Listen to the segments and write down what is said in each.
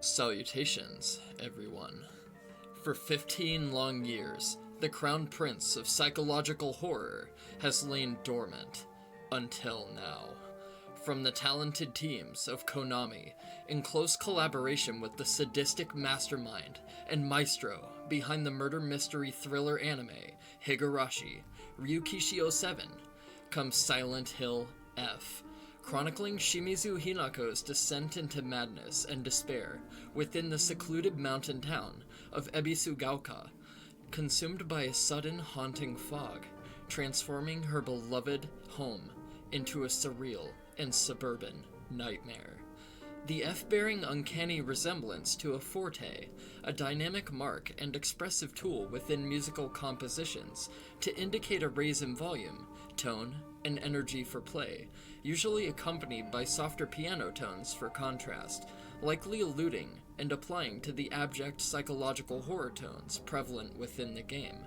Salutations, everyone. For 15 long years, the Crown Prince of psychological horror has lain dormant, until now. From the talented teams of Konami, in close collaboration with the sadistic mastermind and maestro behind the murder mystery thriller anime Higurashi, Ryukishio 7, comes Silent Hill F, chronicling Shimizu Hinako's descent into madness and despair within the secluded mountain town of Ebisugaoka, consumed by a sudden haunting fog, transforming her beloved home into a surreal and suburban nightmare. The F bearing uncanny resemblance to a forte, a dynamic mark and expressive tool within musical compositions to indicate a raise in volume, tone, and energy for play, usually accompanied by softer piano tones for contrast, likely alluding and applying to the abject psychological horror tones prevalent within the game.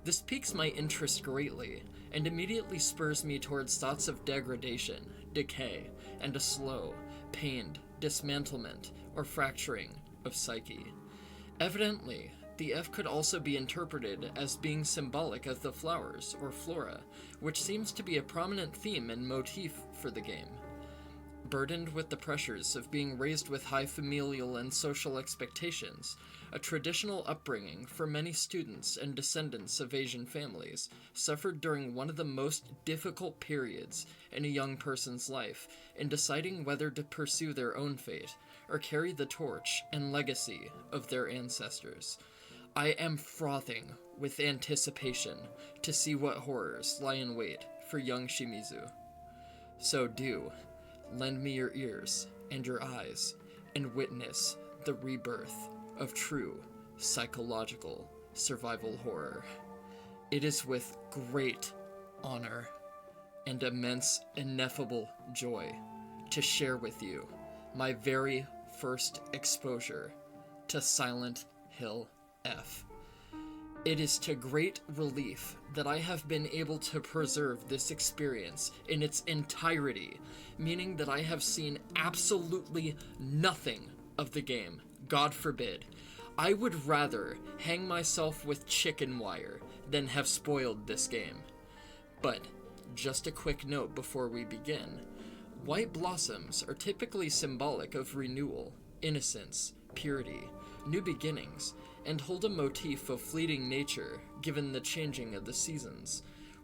This piques my interest greatly, and immediately spurs me towards thoughts of degradation, decay, and a slow, pained dismantlement or fracturing of psyche. Evidently, the F could also be interpreted as being symbolic of the flowers, or flora, which seems to be a prominent theme and motif for the game. Burdened with the pressures of being raised with high familial and social expectations, a traditional upbringing for many students and descendants of Asian families suffered during one of the most difficult periods in a young person's life in deciding whether to pursue their own fate or carry the torch and legacy of their ancestors. I am frothing with anticipation to see what horrors lie in wait for young Shimizu. So do lend me your ears and your eyes and witness the rebirth of true psychological survival horror. It is with great honor and immense ineffable joy to share with you my very first exposure to Silent Hill F. It is to great relief that I have been able to preserve this experience in its entirety, meaning that I have seen absolutely nothing of the game. God forbid. I would rather hang myself with chicken wire than have spoiled this game. But, just a quick note before we begin. White blossoms are typically symbolic of renewal, innocence, purity, new beginnings, and hold a motif of fleeting nature given the changing of the seasons,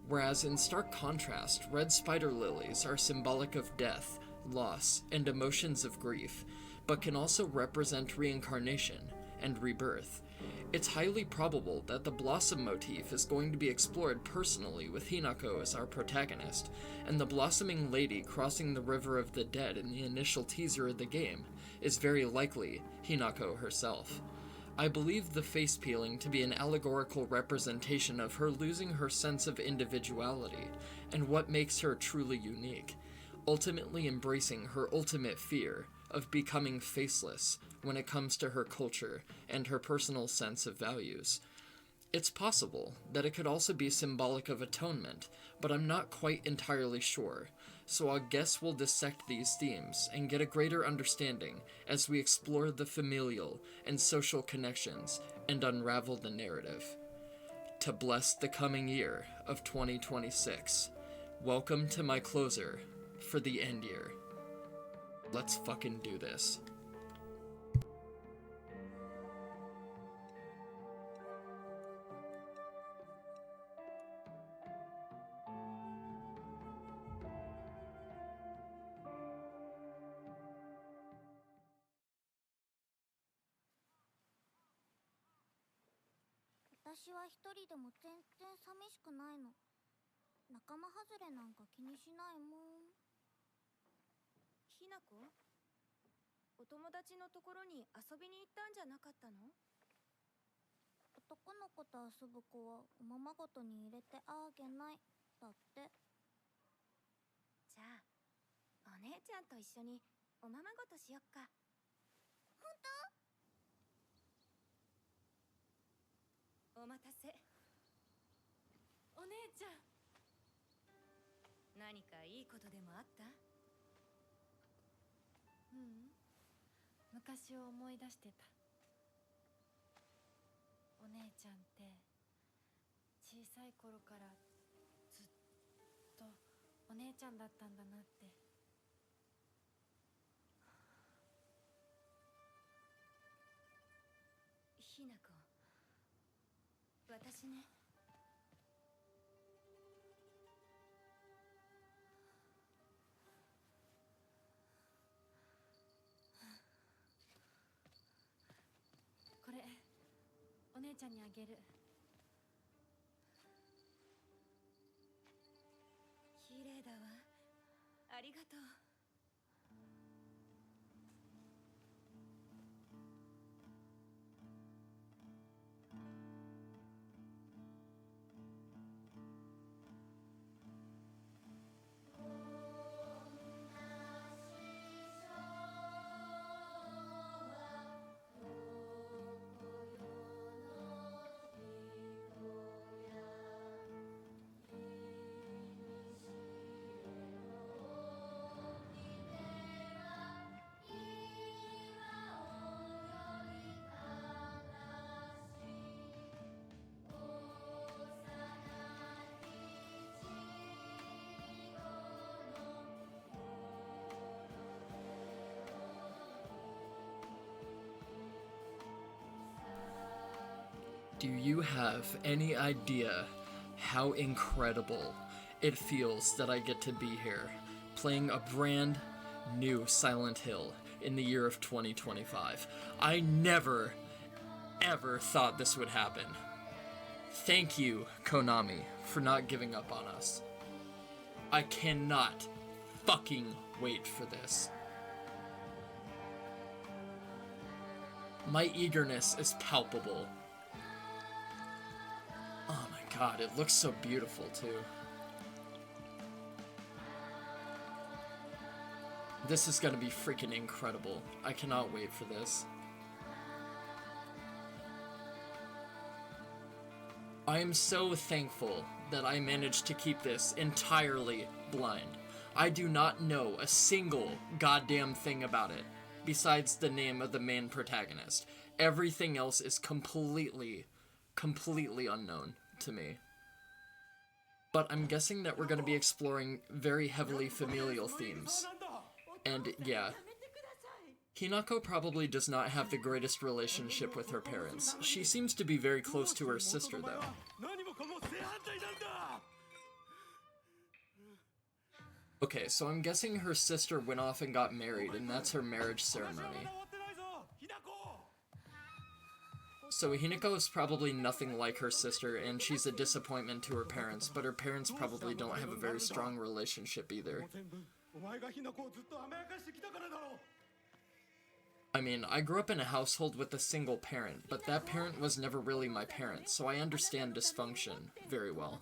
whereas in stark contrast, red spider lilies are symbolic of death, loss, and emotions of grief, but can also represent reincarnation and rebirth. It's highly probable that the blossom motif is going to be explored personally with Hinako as our protagonist, and the blossoming lady crossing the river of the dead in the initial teaser of the game is very likely Hinako herself. I believe the face peeling to be an allegorical representation of her losing her sense of individuality and what makes her truly unique, ultimately embracing her ultimate fear of becoming faceless when it comes to her culture and her personal sense of values. It's possible that it could also be symbolic of atonement, but I'm not quite entirely sure, so I guess we'll dissect these themes and get a greater understanding as we explore the familial and social connections and unravel the narrative. To bless the coming year of 2026, welcome to my closer for the end year. Let's fucking do this.私は一人でも全然寂しくないの。仲間外れなんか気にしないもん。ひなこ？お友達のところに遊びに行ったんじゃなかったの？男の子と遊ぶ子はおままごとに入れてあげないだって。じゃあお姉ちゃんと一緒におままごとしよっか。本当？お待たせ。お姉ちゃん。何かいいことでもあった？ううん、昔を思い出してた。お姉ちゃんって小さい頃からずっとお姉ちゃんだったんだなって。ひなこ、私ね。これお姉ちゃんにあげる。綺麗だわ。ありがとう。Do you have any idea how incredible it feels that I get to be here, playing a brand new Silent Hill in the year of 2025? I never, ever thought this would happen. Thank you, Konami, for not giving up on us. I cannot fucking wait for this. My eagerness is palpable. Oh my god, it looks so beautiful too. This is gonna be freaking incredible. I cannot wait for this. I am so thankful that I managed to keep this entirely blind. I do not know a single goddamn thing about it, besides the name of the main protagonist. Everything else is completely unknown to me. But I'm guessing that we're going to be exploring very heavily familial themes. And yeah, Hinako probably does not have the greatest relationship with her parents. She seems to be very close to her sister, though. Okay, so I'm guessing her sister went off and got married, and that's her marriage ceremony. So Hinako is probably nothing like her sister, and she's a disappointment to her parents, but her parents probably don't have a very strong relationship either. I mean, I grew up in a household with a single parent, but that parent was never really my parent, so I understand dysfunction very well.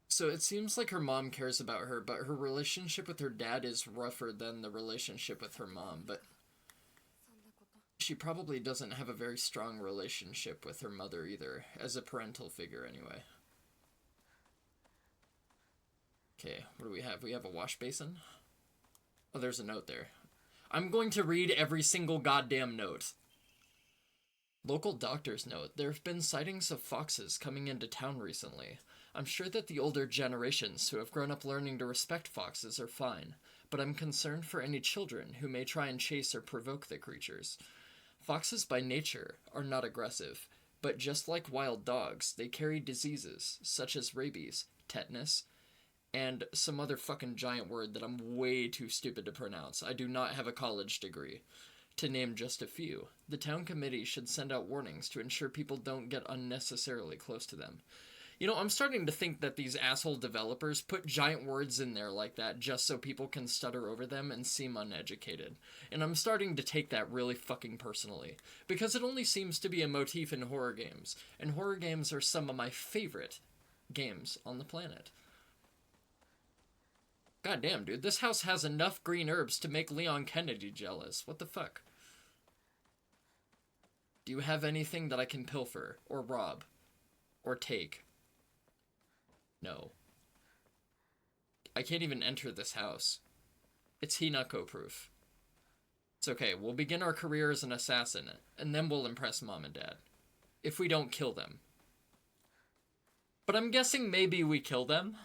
So it seems like her mom cares about her, but her relationship with her dad is rougher than the relationship with her mom, but she probably doesn't have a very strong relationship with her mother either, as a parental figure anyway. Okay, what do we have? We have a wash basin? Oh, there's a note there. I'm going to read every single goddamn note. Local doctor's note. There have been sightings of foxes coming into town recently. I'm sure that the older generations who have grown up learning to respect foxes are fine, but I'm concerned for any children who may try and chase or provoke the creatures. Foxes by nature are not aggressive, but just like wild dogs, they carry diseases such as rabies, tetanus, and some other fucking giant word that I'm way too stupid to pronounce. I do not have a college degree. To name just a few, the town committee should send out warnings to ensure people don't get unnecessarily close to them. You know, I'm starting to think that these asshole developers put giant words in there like that just so people can stutter over them and seem uneducated. And I'm starting to take that really fucking personally. Because it only seems to be a motif in horror games. And horror games are some of my favorite games on the planet. God damn, dude, this house has enough green herbs to make Leon Kennedy jealous. What the fuck? Do you have anything that I can pilfer, or rob, or take? No. I can't even enter this house. It's Hinako proof. It's okay, we'll begin our career as an assassin, and then we'll impress mom and dad. If we don't kill them. But I'm guessing maybe we kill them?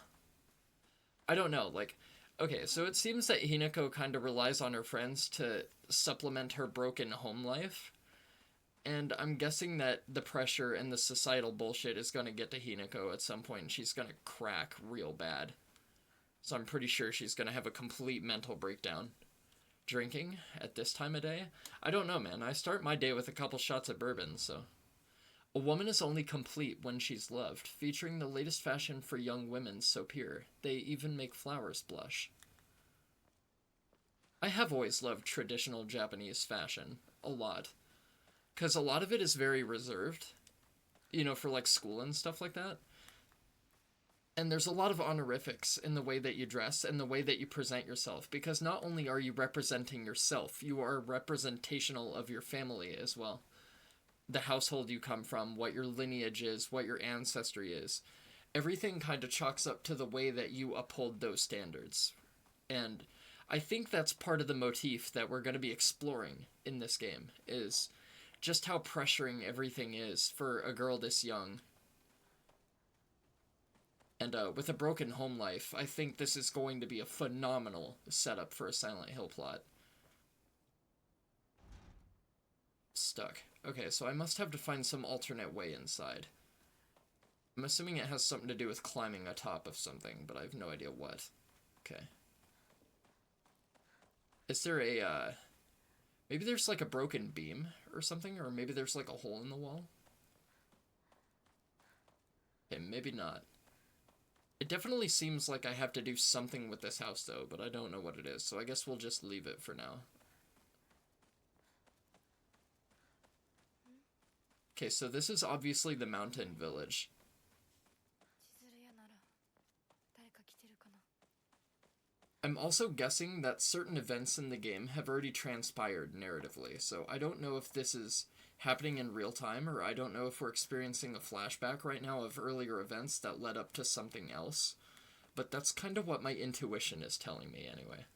I don't know, like... Okay, so it seems that Hinako kind of relies on her friends to supplement her broken home life. And I'm guessing that the pressure and the societal bullshit is going to get to Hinako at some point, and she's going to crack real bad. So I'm pretty sure she's going to have a complete mental breakdown. Drinking at this time of day? I don't know, man. I start my day with a couple shots of bourbon, so... A woman is only complete when she's loved, featuring the latest fashion for young women so pure, they even make flowers blush. I have always loved traditional Japanese fashion. A lot. Because a lot of it is very reserved. You know, for like school and stuff like that. And there's a lot of honorifics in the way that you dress and the way that you present yourself. Because not only are you representing yourself, you are representational of your family as well. The household you come from, what your lineage is, what your ancestry is. Everything kind of chalks up to the way that you uphold those standards. And I think that's part of the motif that we're going to be exploring in this game, is just how pressuring everything is for a girl this young. And with a broken home life, I think this is going to be a phenomenal setup for a Silent Hill plot. Stuck. Okay, so I must have to find some alternate way inside. I'm assuming it has something to do with climbing atop of something, but I have no idea what. Okay. Is there a, maybe there's like a broken beam or something, or maybe there's like a hole in the wall? Okay, maybe not. It definitely seems like I have to do something with this house, though, but I don't know what it is, so I guess we'll just leave it for now. Okay, so this is obviously the mountain village. I'm also guessing that certain events in the game have already transpired narratively, so I don't know if this is happening in real time, or I don't know if we're experiencing a flashback right now of earlier events that led up to something else. But that's kind of what my intuition is telling me anyway.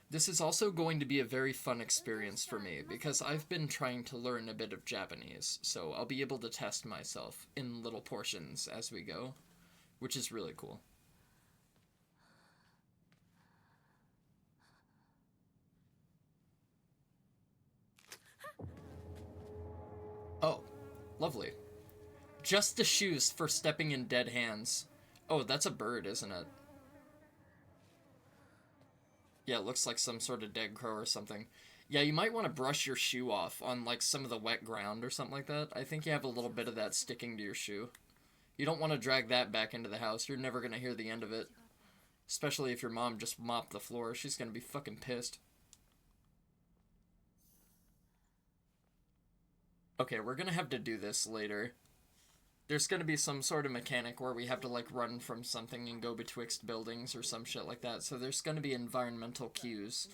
This is also going to be a very fun experience for me, because I've been trying to learn a bit of Japanese, so I'll be able to test myself in little portions as we go, which is really cool. Oh, lovely. Just the shoes for stepping in dead hands. Oh, that's a bird, isn't it? Yeah, it looks like some sort of dead crow or something. Yeah, you might want to brush your shoe off on, like, some of the wet ground or something like that. I think you have a little bit of that sticking to your shoe. You don't want to drag that back into the house. You're never going to hear the end of it. Especially if your mom just mopped the floor. She's going to be fucking pissed. Okay, we're going to have to do this later. There's going to be some sort of mechanic where we have to, like, run from something and go betwixt buildings or some shit like that. So there's going to be environmental cues.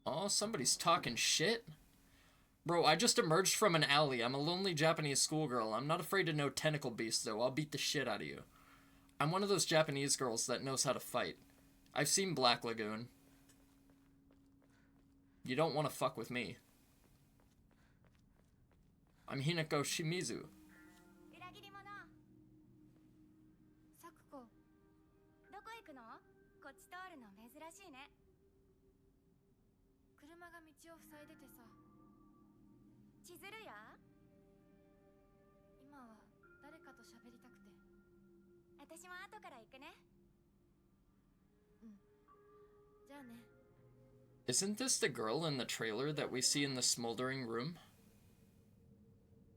Oh, somebody's talking shit. Bro, I just emerged from an alley. I'm a lonely Japanese schoolgirl. I'm not afraid of no tentacle beast, though. I'll beat the shit out of you. I'm one of those Japanese girls that knows how to fight. I've seen Black Lagoon. You don't want to fuck with me. I'm Hinako Shimizu. Isn't this the girl in the trailer that we see in the smoldering room?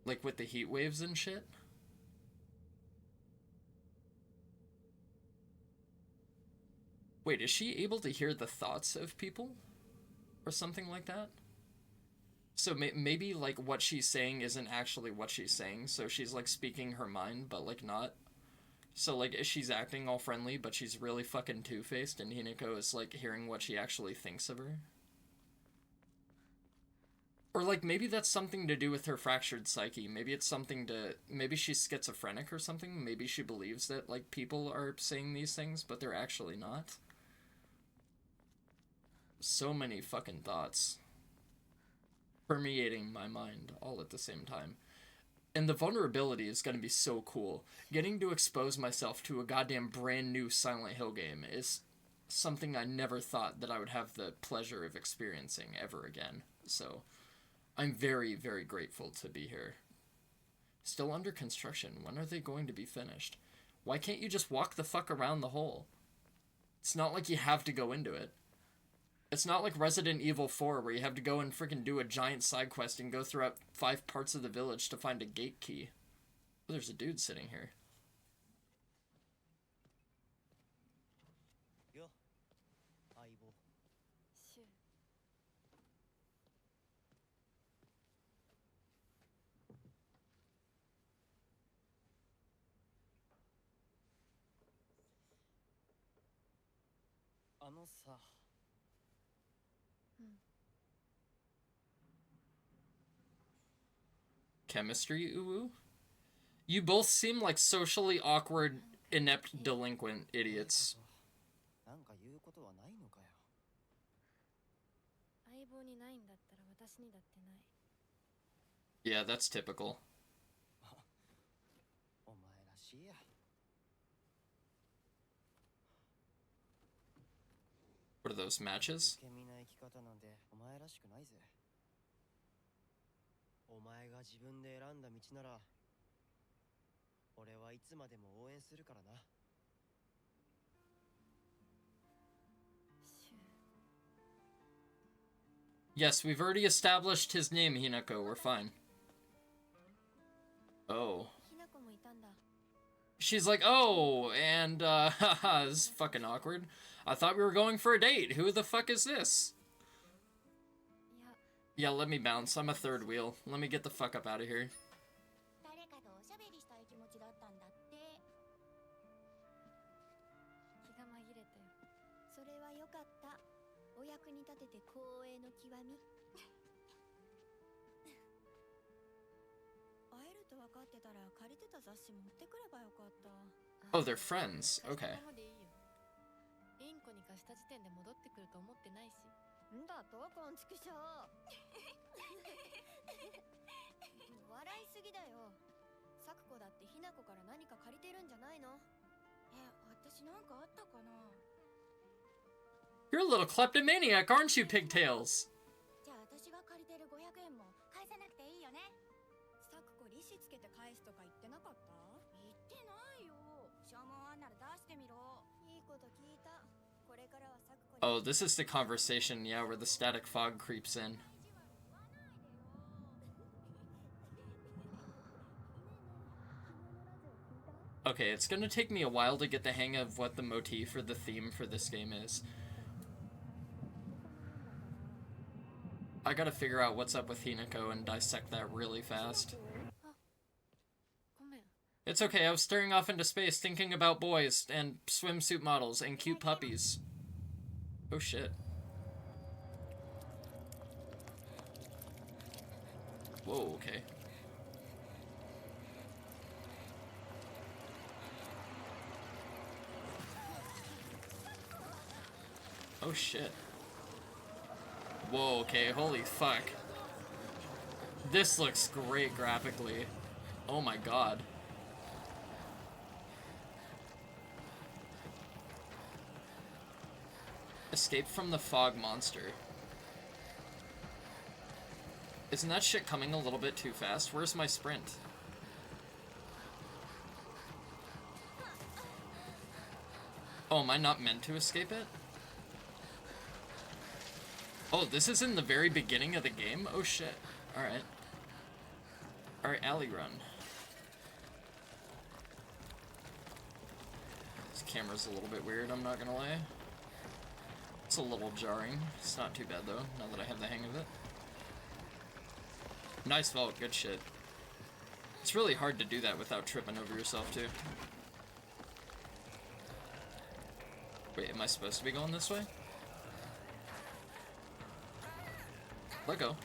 Like with the heat waves and shit? Wait, is she able to hear the thoughts of people? Or something like that? So maybe, like, what she's saying isn't actually what she's saying, so she's, like, speaking her mind, but, like, not. So, like, she's acting all friendly, but she's really fucking two-faced, and Hinako is, like, hearing what she actually thinks of her. Or, like, maybe that's something to do with her fractured psyche. Maybe it's something to... Maybe she's schizophrenic or something. Maybe she believes that, like, people are saying these things, but they're actually not. So many fucking thoughts permeating my mind all at the same time. And the vulnerability is going to be so cool. Getting to expose myself to a goddamn brand new Silent Hill game is something I never thought that I would have the pleasure of experiencing ever again. So... I'm very, very grateful to be here. Still under construction. When are they going to be finished? Why can't you just walk the fuck around the hole? It's not like you have to go into it. It's not like Resident Evil 4 where you have to go and freaking do a giant side quest and go throughout 5 parts of the village to find a gate key. Oh, there's a dude sitting here. Yo, Chemistry, uwu? You both seem like socially awkward, inept, delinquent idiots. Yeah, that's typical. What are those, matches? Yes, we've already established his name, Hinako. We're fine. Oh. She's like, oh, and, haha, this is fucking awkward. I thought we were going for a date. Who the fuck is this? Yeah, let me bounce. I'm a third wheel. Let me get the fuck up out of here. Oh, they're friends. Okay. You're a little kleptomaniac, aren't you, Pigtails? Oh, this is the conversation, yeah, where the static fog creeps in. Okay, it's gonna take me a while to get the hang of what the motif or the theme for this game is. I gotta figure out what's up with Hinako and dissect that really fast. It's okay, I was staring off into space thinking about boys and swimsuit models and cute puppies. Oh shit. Whoa, okay. Oh shit. Whoa, okay, holy fuck. This looks great graphically. Oh my god. Escape from the fog monster. Isn't that shit coming a little bit too fast? Where's my sprint? Oh, am I not meant to escape it? Oh, this is in the very beginning of the game? Oh shit. Alright. Alright, alley run. This camera's a little bit weird, I'm not gonna lie. It's a little jarring. It's not too bad though, now that I have the hang of it. Nice vault, good shit. It's really hard to do that without tripping over yourself, too. Wait, am I supposed to be going this way? Let go.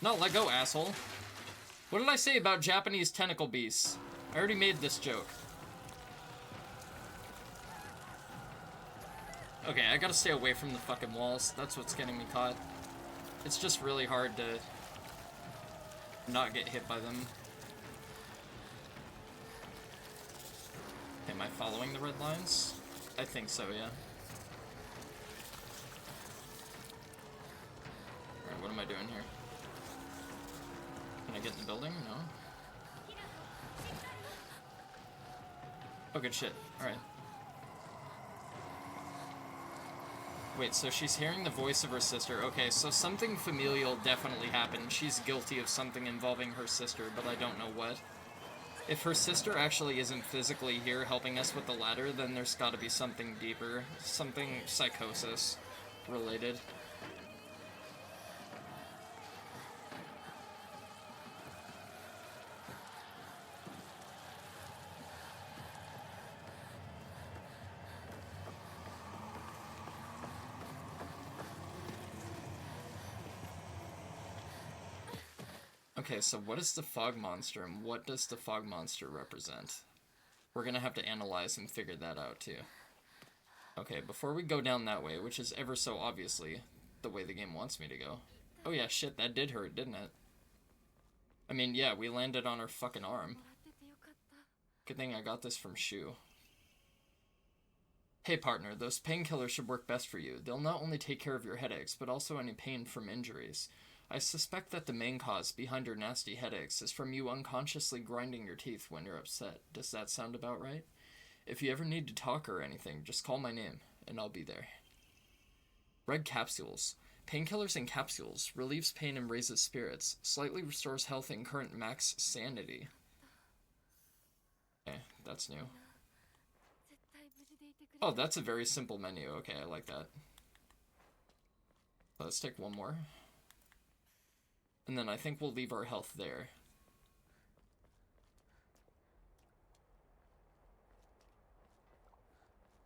No, let go, asshole. What did I say about Japanese tentacle beasts? I already made this joke. Okay, I gotta stay away from the fucking walls. That's what's getting me caught. It's just really hard to not get hit by them. Am I following the red lines? I think so, yeah. Alright, what am I doing here? Can I get in the building? No. Oh, good shit. Alright. Wait, so she's hearing the voice of her sister. Okay, so something familial definitely happened. She's guilty of something involving her sister, but I don't know what. If her sister actually isn't physically here helping us with the ladder, then there's gotta be something deeper. Something psychosis related. Okay, so what is the fog monster, and what does the fog monster represent? We're gonna have to analyze and figure that out, too. Okay, before we go down that way, which is ever so obviously the way the game wants me to go. Oh yeah, shit, that did hurt, didn't it? I mean, yeah, we landed on her fucking arm. Good thing I got this from Shu. Hey partner, those painkillers should work best for you. They'll not only take care of your headaches, but also any pain from injuries. I suspect that the main cause behind your nasty headaches is from you unconsciously grinding your teeth when you're upset. Does that sound about right? If you ever need to talk or anything, just call my name, and I'll be there. Red capsules. Painkillers in capsules. Relieves pain and raises spirits. Slightly restores health and current max sanity. Okay, that's new. Oh, that's a very simple menu. Okay, I like that. Let's take one more. And then I think we'll leave our health there.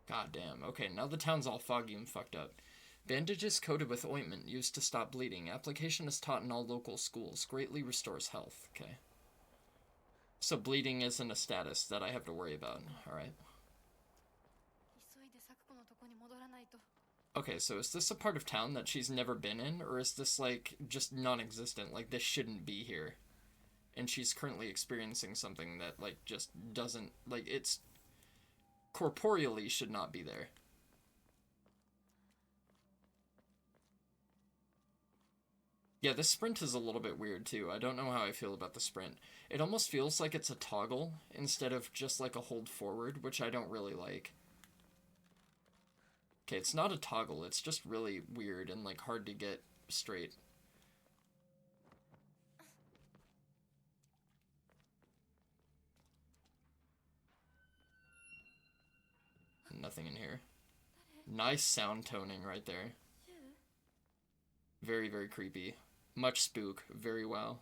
God damn. Okay, now the town's all foggy and fucked up. Bandages coated with ointment used to stop bleeding. Application is taught in all local schools. Greatly restores health. Okay. So bleeding isn't a status that I have to worry about. Alright. Okay, so is this a part of town that she's never been in, or is this, like, just non-existent? Like, this shouldn't be here. And she's currently experiencing something that, like, just doesn't, like, it's corporeally should not be there. Yeah, this sprint is a little bit weird, too. I don't know how I feel about the sprint. It almost feels like it's a toggle instead of just, like, a hold forward, which I don't really like. Okay, it's not a toggle, it's just really weird and, like, hard to get straight. Nothing in here. Nice sound toning right there. Very, very creepy. Much spook. Very well.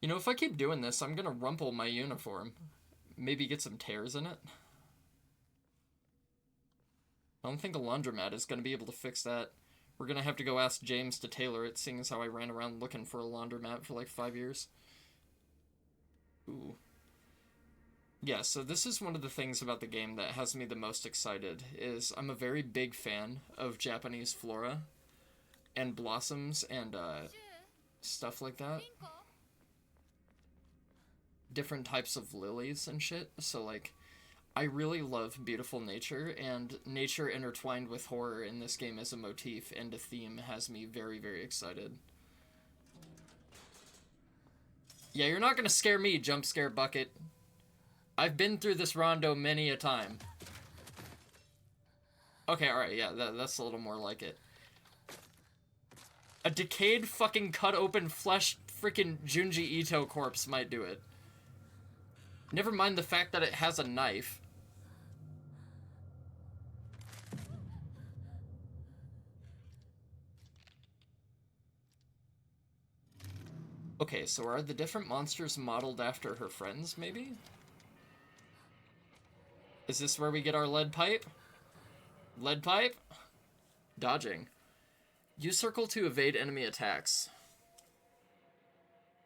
You know, if I keep doing this, I'm gonna rumple my uniform. Maybe get some tears in it. I don't think a laundromat is going to be able to fix that. We're going to have to go ask James to tailor it, seeing as how I ran around looking for a laundromat for like 5 years. Ooh. Yeah, so this is one of the things about the game that has me the most excited, is I'm a very big fan of Japanese flora and blossoms and stuff like that. Different types of lilies and shit, so like I really love beautiful nature, and nature intertwined with horror in this game as a motif and a theme has me very, very excited. Yeah, you're not gonna scare me, jump scare bucket. I've been through this rondo many a time. Okay, alright, yeah, that's a little more like it. A decayed fucking cut open flesh freaking Junji Ito corpse might do it. Never mind the fact that it has a knife. Okay, so are the different monsters modeled after her friends, maybe? Is this where we get our lead pipe? Lead pipe? Dodging. Use circle to evade enemy attacks.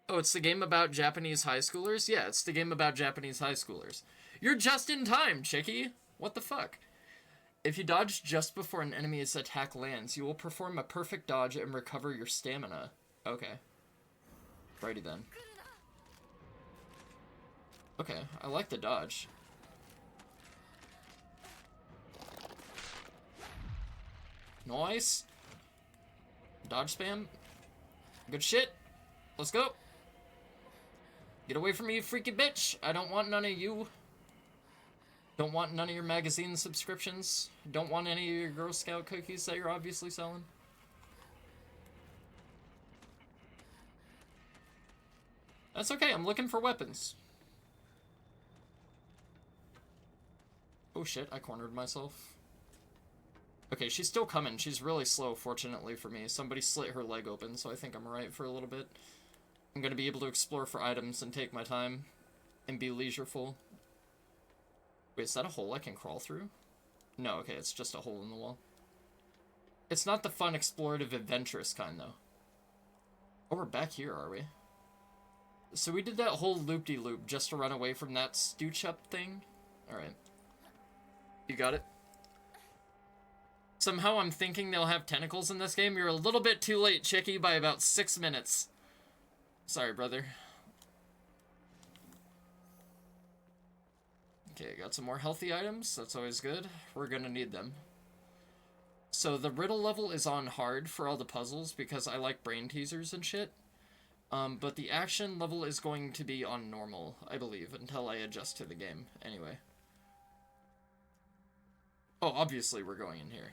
Oh, it's the game about Japanese high schoolers? Yeah, it's the game about Japanese high schoolers. You're just in time, chickie! What the fuck? If you dodge just before an enemy's attack lands, you will perform a perfect dodge and recover your stamina. Okay. Righty then. Okay, I like the dodge. Nice. Dodge spam. Good shit. Let's go. Get away from me, you freaky bitch. I don't want none of you. Don't want none of your magazine subscriptions. Don't want any of your Girl Scout cookies that you're obviously selling. That's okay, I'm looking for weapons. Oh shit, I cornered myself. Okay, she's still coming. She's really slow, fortunately for me. Somebody slit her leg open, so I think I'm alright for a little bit. I'm gonna be able to explore for items and take my time. And be leisureful. Wait, is that a hole I can crawl through? No, okay, it's just a hole in the wall. It's not the fun, explorative, adventurous kind, though. Oh, we're back here, are we? So we did that whole loop-de-loop just to run away from that stooch-up thing? Alright. You got it? Somehow I'm thinking they'll have tentacles in this game. You're a little bit too late, chickie, by about 6 minutes. Sorry, brother. Okay, got some more healthy items. That's always good. We're gonna need them. So the riddle level is on hard for all the puzzles because I like brain teasers and shit. But the action level is going to be on normal, I believe, until I adjust to the game. Anyway. Oh, obviously we're going in here.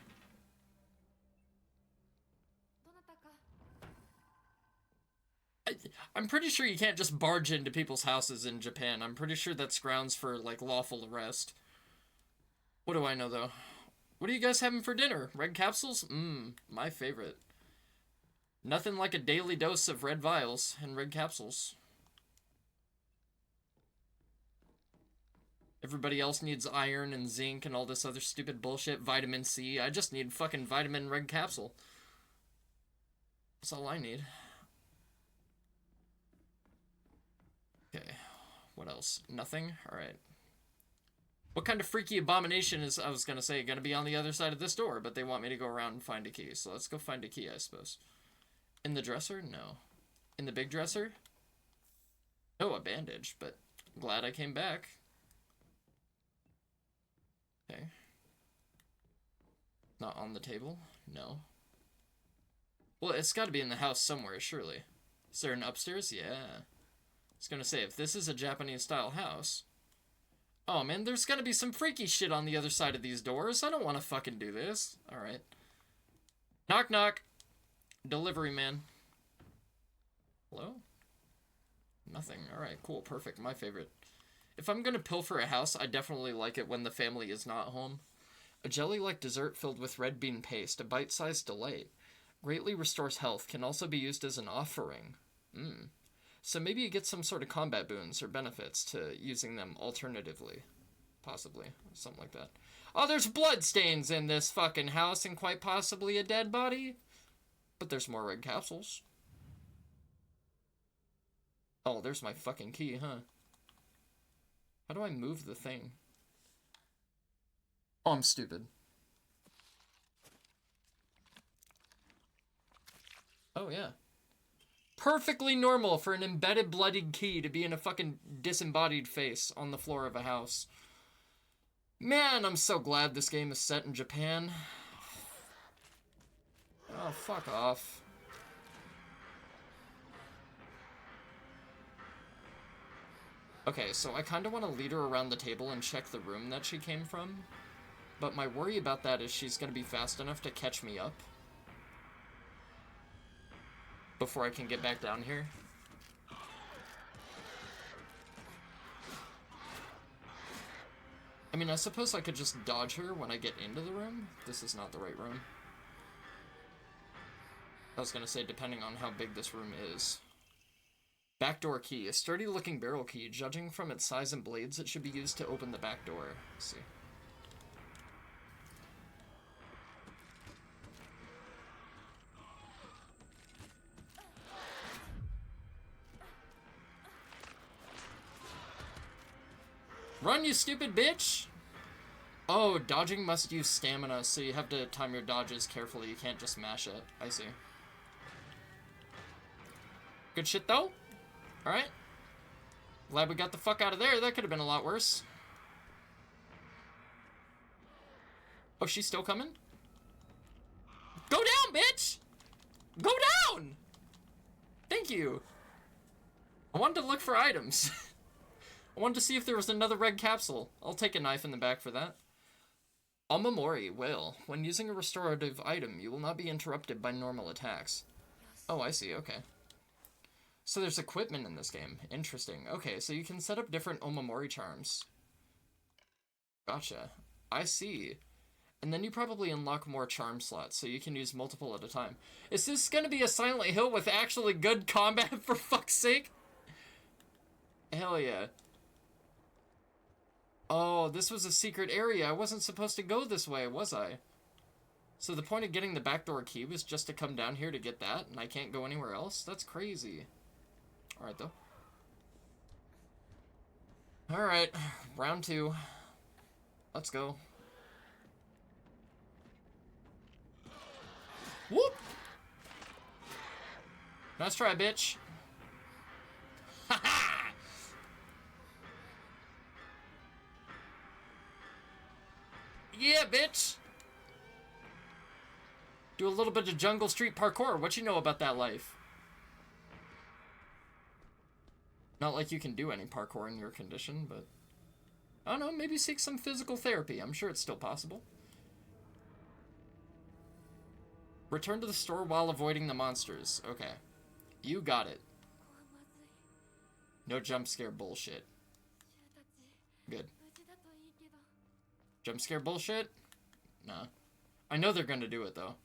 I'm pretty sure you can't just barge into people's houses in Japan. I'm pretty sure that's grounds for, like, lawful arrest. What do I know, though? What are you guys having for dinner? Red capsules? My favorite. Nothing like a daily dose of red vials and red capsules. Everybody else needs iron and zinc and all this other stupid bullshit. Vitamin C. I just need fucking vitamin red capsule. That's all I need. Okay, what else? Nothing? Alright. What kind of freaky abomination is, I was gonna say, gonna be on the other side of this door, but they want me to go around and find a key, so let's go find a key, I suppose. In the dresser? No. In the big dresser? Oh, a bandage, but I'm glad I came back. Okay. Not on the table? No. Well, it's gotta be in the house somewhere, surely. Is there an upstairs? Yeah. I was gonna say, if this is a Japanese-style house... Oh, man, there's gonna be some freaky shit on the other side of these doors. I don't want to fucking do this. Alright. Knock, knock. Delivery man. Hello? Nothing. Alright, cool, perfect. My favorite. If I'm gonna pilfer a house, I definitely like it when the family is not home. A jelly-like dessert filled with red bean paste, a bite-sized delight. Greatly restores health, can also be used as an offering. So maybe you get some sort of combat boons or benefits to using them alternatively. Possibly. Something like that. Oh, there's bloodstains in this fucking house and quite possibly a dead body. But there's more red capsules. Oh, there's my fucking key, huh? How do I move the thing? Oh, I'm stupid. Oh, yeah. Perfectly normal for an embedded bloodied key to be in a fucking disembodied face on the floor of a house. Man, I'm so glad this game is set in Japan. Oh, fuck off. Okay, so I kind of want to lead her around the table and check the room that she came from. But my worry about that is she's going to be fast enough to catch me up before I can get back down here. mean, I suppose I could just dodge her when I get into the room. This is not the right room. I was gonna say, depending on how big this room is. Backdoor key. A sturdy-looking barrel key. Judging from its size and blades, it should be used to open the back door. Let's see. Run, you stupid bitch! Oh, dodging must use stamina, so you have to time your dodges carefully. You can't just mash it. I see. Good shit, though. Alright. Glad we got the fuck out of there. That could have been a lot worse. Oh, she's still coming? Go down, bitch! Go down! Thank you. I wanted to look for items. I wanted to see if there was another red capsule. I'll take a knife in the back for that. Omamori, whale. When using a restorative item, you will not be interrupted by normal attacks. Oh, I see, okay. So there's equipment in this game. Interesting. Okay, so you can set up different Omamori charms. Gotcha. I see. And then you probably unlock more charm slots, so you can use multiple at a time. Is this gonna be a Silent Hill with actually good combat, for fuck's sake? Hell yeah. Oh, this was a secret area. I wasn't supposed to go this way, was I? So the point of getting the backdoor key was just to come down here to get that, and I can't go anywhere else? That's crazy. Alright, though. Alright, round 2. Let's go. Whoop! Nice try, bitch. Ha-ha! Yeah, bitch! Do a little bit of Jungle Street parkour. What you know about that life? Not like you can do any parkour in your condition, but... I don't know, maybe seek some physical therapy. I'm sure it's still possible. Return to the store while avoiding the monsters. Okay. You got it. No jump scare bullshit. Good. Jump scare bullshit? Nah. I know they're gonna do it, though.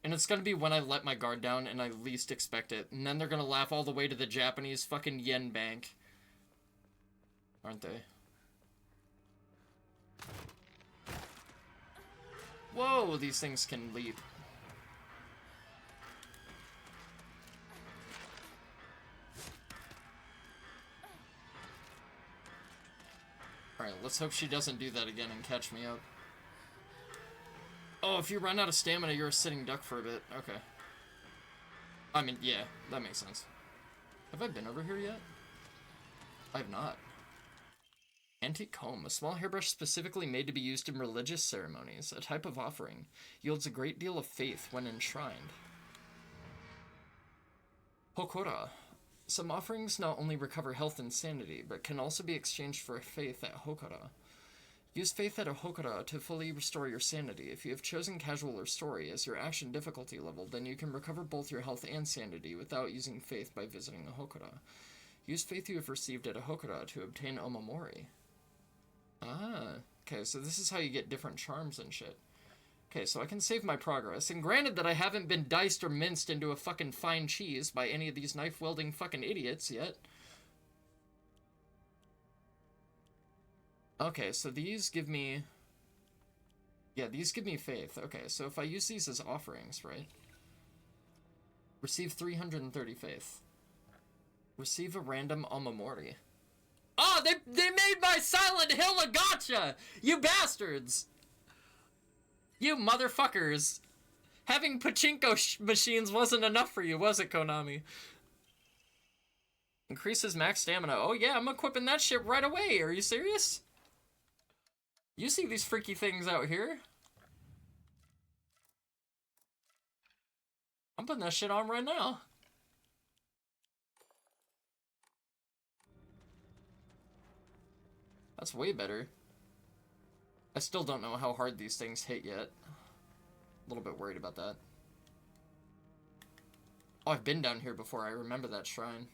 And it's gonna be when I let my guard down and I least expect it. And then they're gonna laugh all the way to the Japanese fucking yen bank. Aren't they? Whoa, these things can leap. Alright, let's hope she doesn't do that again and catch me up. Oh, if you run out of stamina, you're a sitting duck for a bit. Okay. I mean, yeah, that makes sense. Have I been over here yet? I have not. Antique comb, a small hairbrush specifically made to be used in religious ceremonies, a type of offering, yields a great deal of faith when enshrined. Hokora. Some offerings not only recover health and sanity, but can also be exchanged for faith at Hokora. Use faith at a Hokora to fully restore your sanity. If you have chosen casual or story as your action difficulty level, then you can recover both your health and sanity without using faith by visiting a Hokora. Use faith you have received at a Hokora to obtain Omamori. Ah, okay, so this is how you get different charms and shit. Okay, so I can save my progress, and granted that I haven't been diced or minced into a fucking fine cheese by any of these knife-wielding fucking idiots yet. Okay, so these give me... Yeah, these give me faith. Okay, so if I use these as offerings, right? Receive 330 faith. Receive a random Omamori. Oh, they made my Silent Hill a gotcha! You bastards! You motherfuckers! Having pachinko machines wasn't enough for you, was it, Konami? Increases max stamina. Oh yeah, I'm equipping that shit right away. Are you serious? You see these freaky things out here? I'm putting that shit on right now. That's way better. I still don't know how hard these things hit yet. A little bit worried about that. Oh, I've been down here before. I remember that shrine.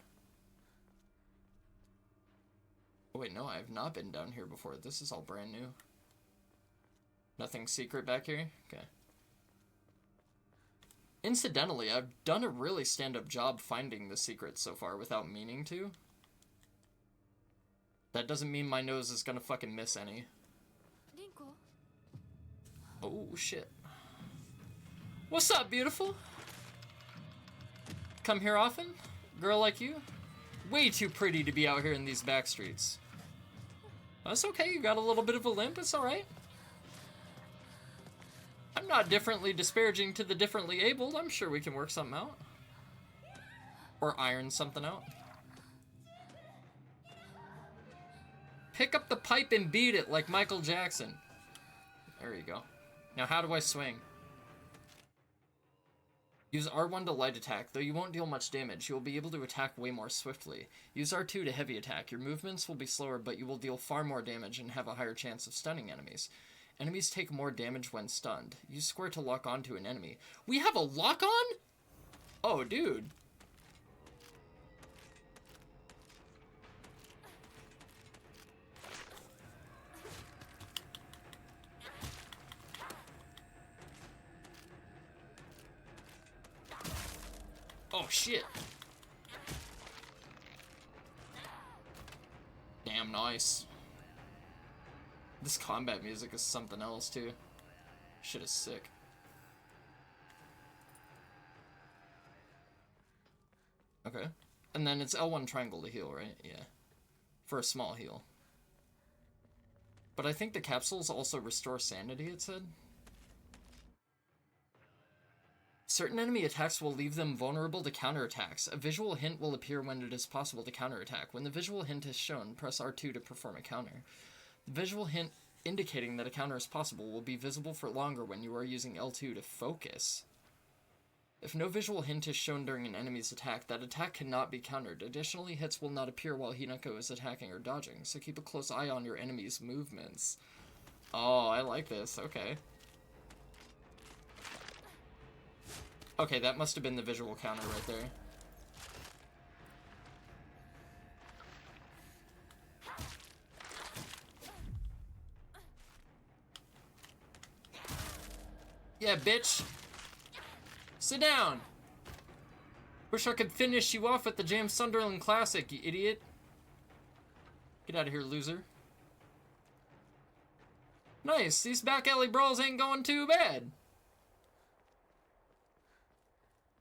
Oh, wait, no, I have not been down here before. This is all brand new. Nothing secret back here? Okay. Incidentally, I've done a really stand-up job finding the secrets so far without meaning to. That doesn't mean my nose is gonna fucking miss any. Oh, shit. What's up, beautiful? Come here often? Girl like you? Way too pretty to be out here in these back streets. That's okay, you got a little bit of a limp, it's alright. I'm not differently disparaging to the differently abled. I'm sure we can work something out. Or iron something out. Pick up the pipe and beat it like Michael Jackson. There you go. Now how do I swing? Use R1 to light attack. Though you won't deal much damage, you will be able to attack way more swiftly. Use R2 to heavy attack. Your movements will be slower, but you will deal far more damage and have a higher chance of stunning enemies. Enemies take more damage when stunned. Use square to lock onto an enemy. We have a lock-on? Oh, dude. Oh, shit. Damn nice. This combat music is something else, too. Shit is sick. Okay. And then it's L1 triangle to heal, right? Yeah. For a small heal. But I think the capsules also restore sanity, it said. Certain enemy attacks will leave them vulnerable to counterattacks. A visual hint will appear when it is possible to counterattack. When the visual hint is shown, press R2 to perform a counter. The visual hint indicating that a counter is possible will be visible for longer when you are using L2 to focus. If no visual hint is shown during an enemy's attack, that attack cannot be countered. Additionally, hits will not appear while Hinako is attacking or dodging, so keep a close eye on your enemy's movements. Oh, I like this. Okay. Okay, that must have been the visual counter right there. Yeah, bitch. Sit down. Wish I could finish you off at the Jam Sunderland Classic, you idiot. Get out of here, loser. Nice, these back alley brawls ain't going too bad.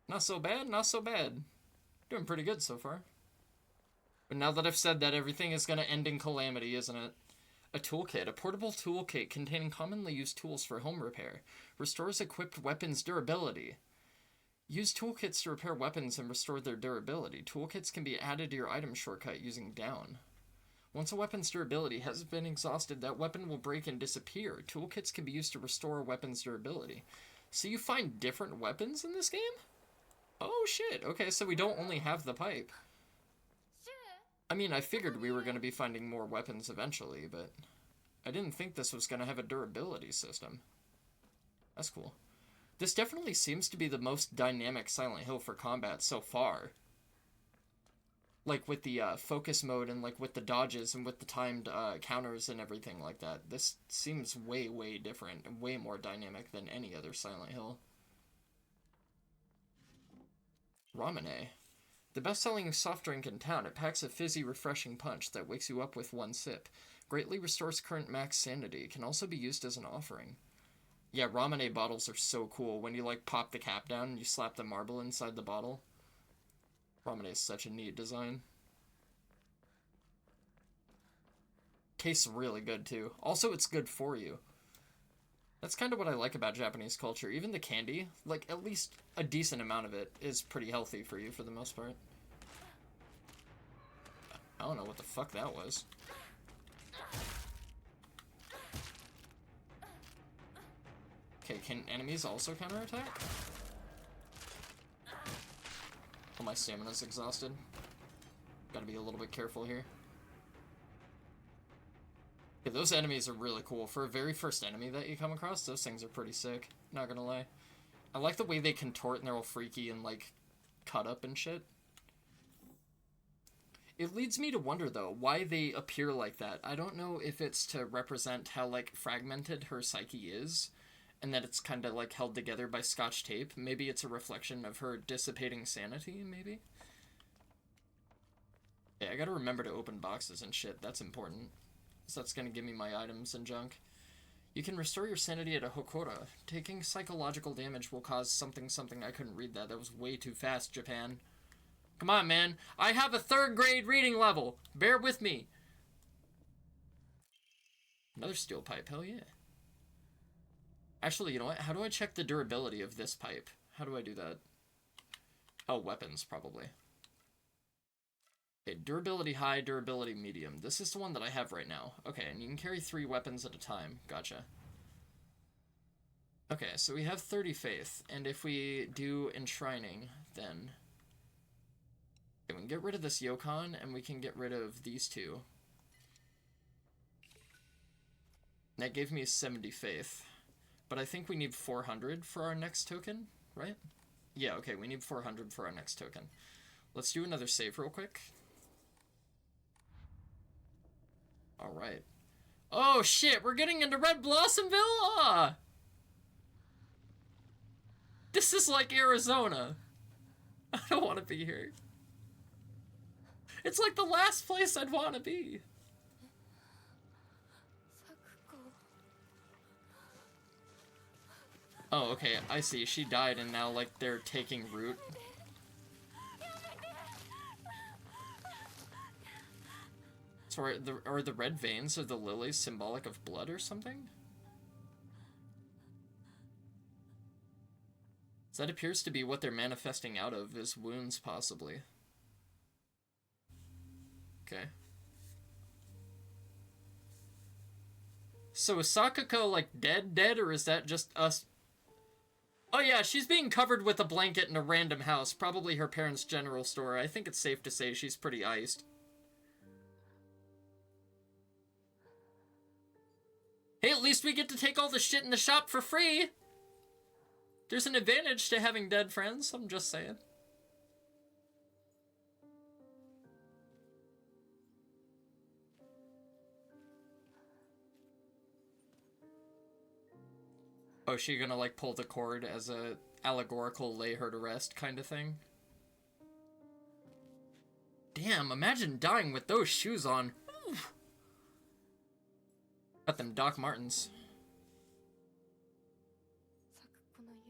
Not so bad, not so bad. Doing pretty good so far. But now that I've said that, everything is gonna end in calamity, isn't it? A toolkit. A portable toolkit containing commonly used tools for home repair. Restores equipped weapons' durability. Use toolkits to repair weapons and restore their durability. Toolkits can be added to your item shortcut using down. Once a weapon's durability has been exhausted, that weapon will break and disappear. Toolkits can be used to restore a weapon's durability. So you find different weapons in this game? Oh shit, okay, so we don't only have the pipe. I mean, I figured we were going to be finding more weapons eventually, but I didn't think this was going to have a durability system. That's cool. This definitely seems to be the most dynamic Silent Hill for combat so far. Like with the focus mode and like with the dodges and with the timed counters and everything like that. This seems way, way different and way more dynamic than any other Silent Hill. Ramune. The best-selling soft drink in town. It packs a fizzy, refreshing punch that wakes you up with one sip. Greatly restores current max sanity. It can also be used as an offering. Yeah, Ramune bottles are so cool. When you, like, pop the cap down and you slap the marble inside the bottle. Ramune is such a neat design. Tastes really good, too. Also, it's good for you. That's kind of what I like about Japanese culture. Even the candy, like, at least a decent amount of it is pretty healthy for you for the most part. I don't know what the fuck that was. Okay, can enemies also counterattack? Oh, my stamina's exhausted. Gotta be a little bit careful here. Yeah, those enemies are really cool. For a very first enemy that you come across, those things are pretty sick. Not gonna lie. I like the way they contort and they're all freaky and, like, cut up and shit. It leads me to wonder, though, why they appear like that. I don't know if it's to represent how, like, fragmented her psyche is, and that it's kind of, like, held together by scotch tape. Maybe it's a reflection of her dissipating sanity, maybe? Yeah, I gotta remember to open boxes and shit. That's important. So that's gonna give me my items and junk. You can restore your sanity at a Hokora. Taking psychological damage will cause something. I couldn't read that. That was way too fast, Japan. Come on, man. I have a 3rd grade reading level. Bear with me. Another steel pipe. Hell yeah. Actually, you know what? How do I check the durability of this pipe? How do I do that? Oh, weapons, probably. Okay, durability high, durability medium. This is the one that I have right now. Okay, and you can carry 3 weapons at a time. Gotcha. Okay, so we have 30 faith, and if we do enshrining, then... Okay, we can get rid of this Yokon, and we can get rid of these 2. That gave me 70 faith. But I think we need 400 for our next token, right? Yeah, okay, we need 400 for our next token. Let's do another save real quick. Alright. Oh shit, we're getting into Red Blossomville? Ah! This is like Arizona. I don't want to be here. It's like the last place I'd want to be. Oh, okay, I see. She died and now, like, they're taking root. So are the red veins of the lilies symbolic of blood or something? So that appears to be what they're manifesting out of, is wounds, possibly. Okay. So is Sakako, like, dead, or is that just us? Oh yeah, she's being covered with a blanket in a random house, probably her parents' general store. I think it's safe to say she's pretty iced. Hey, at least we get to take all the shit in the shop for free! There's an advantage to having dead friends, I'm just saying. Oh, is she gonna, like, pull the cord as a allegorical lay her to rest kind of thing? Damn, imagine dying with those shoes on. Oof. Got them Doc Martens.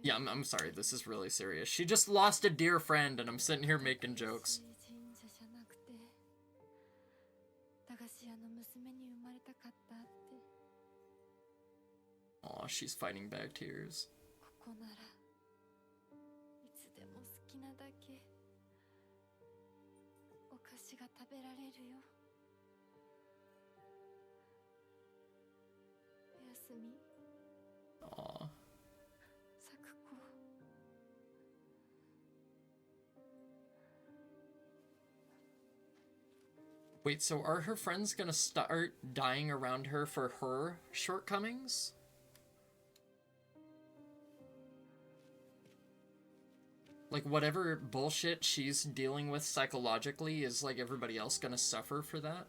Yeah, I'm sorry, this is really serious. She just lost a dear friend and I'm sitting here making jokes. Aw, she's fighting back tears. Aw. Wait, so are her friends gonna start dying around her for her shortcomings? Like, whatever bullshit she's dealing with psychologically, is, like, everybody else gonna suffer for that?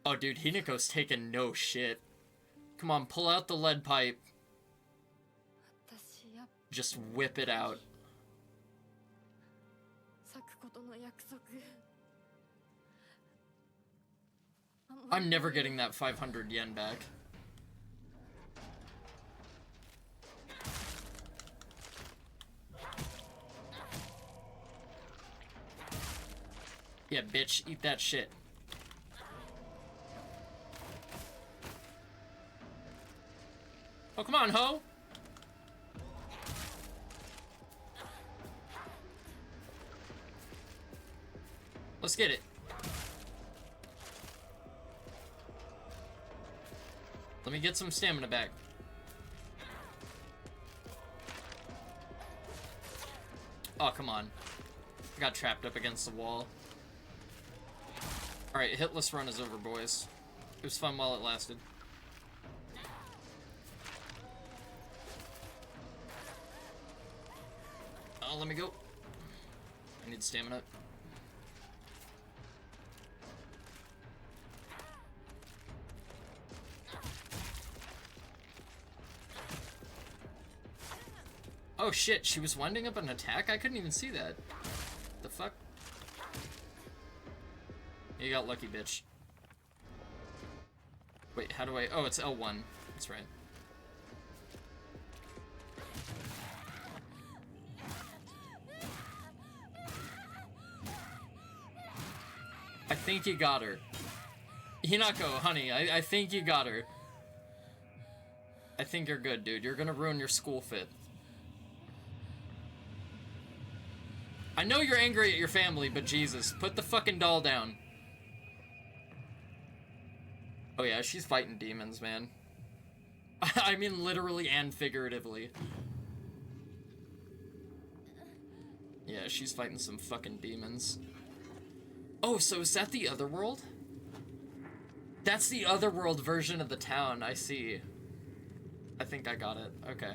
Oh, dude, Hinako's taking no shit. Come on, pull out the lead pipe. Just whip it out. I'm never getting that 500 yen back. Yeah, bitch, eat that shit. Oh, come on, ho! Let's get it. Let me get some stamina back. Oh, come on. I got trapped up against the wall. Alright, hitless run is over, boys. It was fun while it lasted. Oh, let me go. I need stamina. Oh shit, she was winding up an attack? I couldn't even see that. The fuck? You got lucky, bitch. Wait, how do I... Oh, it's L1. That's right. I think you got her. Hinako, honey, I think you got her. I think you're good, dude. You're gonna ruin your school fit. I know you're angry at your family, but Jesus, put the fucking doll down. Oh yeah, she's fighting demons, man. I mean literally and figuratively. Yeah, she's fighting some fucking demons. Oh, so is that the other world? That's the other world version of the town, I see. I think I got it. Okay.